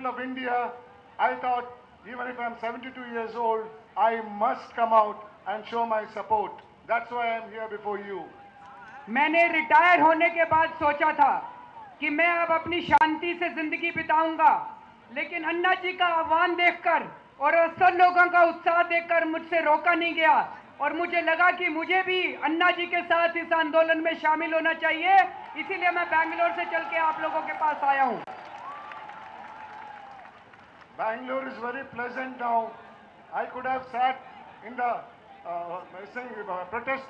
people of India, I thought even if I'm 72 years old, I must come out and show my support. That's why I'm here before you. मैंने retire होने के बाद सोचा था कि मैं अब अपनी शांति से जिंदगी बिताऊंगा, लेकिन अन्ना जी का आह्वान देखकर और सब लोगों का उत्साह देखकर मुझसे रोका नहीं गया और मुझे लगा कि मुझे भी अन्ना जी के साथ इस आंदोलन में शामिल होना चाहिए, इसीलिए मैं बैंगलोर से चल के आप लोगों के पास आया हूं। Bangalore is very pleasant now. I could have sat in the protest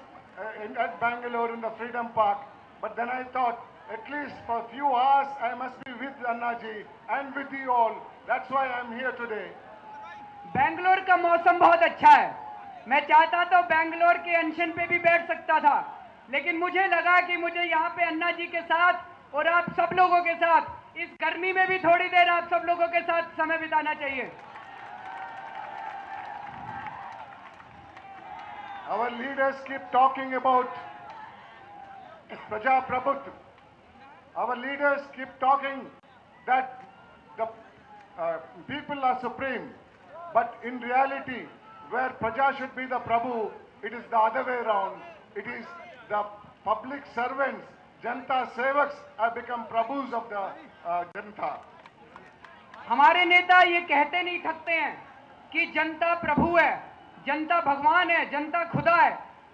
at Bangalore in the Freedom Park, but then I thought at least for a few hours I must be with Anna ji and with you all. That's why I'm here today. Bangalore का मौसम बहुत अच्छा है। मैं चाहता तो बैंगलोर के अनशन पे भी बैठ सकता था, लेकिन मुझे लगा कि मुझे यहाँ पे अन्ना जी के साथ और आप सब लोगों के साथ इस गर्मी में भी थोड़ी देर आप सब लोगों के साथ समय बिताना चाहिए। Our leaders keep talking about Prajaprabhutva. Our leaders keep talking that the people are supreme, but in reality, where Praja should be the Prabhu, it is the other way around. It is the public servants, Janta Sevaks have become Prabhus of the Janta. हमारे नेता ये कहते नहीं थकते हैं कि जनता प्रभु है, जनता भगवान है, जनता खुदा है,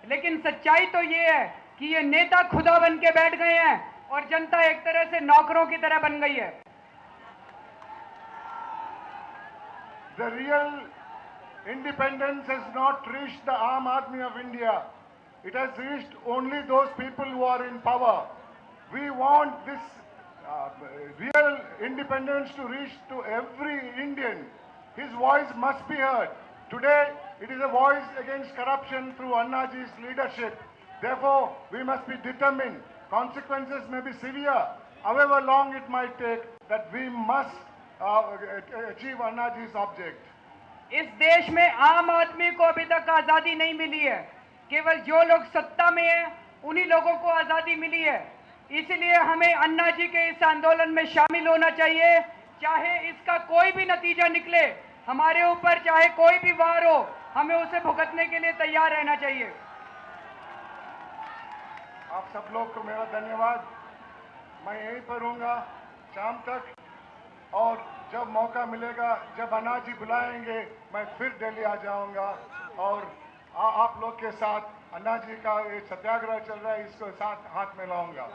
लेकिन सच्चाई तो ये है कि ये नेता खुदा बन के बैठ गए हैं और जनता एक तरह से नौकरों की तरह बन गई है। The real independence has not reached the Aam Aadmi of India. It has reached only those people who are in power. We want this real independence to reach to every Indian. His voice must be heard. Today, it is a voice against corruption through Annaji's leadership. Therefore, we must be determined. Consequences may be severe, however long it might take, that we must achieve Annaji's object. इस देश में आम आदमी को अभी तक आजादी नहीं मिली है, केवल जो लोग सत्ता में हैं उन्हीं लोगों को आजादी मिली है। इसलिए हमें अन्ना जी के इस आंदोलन में शामिल होना चाहिए, चाहे इसका कोई भी नतीजा निकले, हमारे ऊपर चाहे कोई भी वार हो, हमें उसे भुगतने के लिए तैयार रहना चाहिए। आप सब लोग को मेरा धन्यवाद। मैं यहीं पर रहूँगा शाम तक, और जब मौका मिलेगा, जब अन्ना जी बुलाएंगे, मैं फिर दिल्ली आ जाऊँगा और आप लोग के साथ अन्ना जी का ये सत्याग्रह चल रहा है, इसको साथ हाथ में लाऊंगा।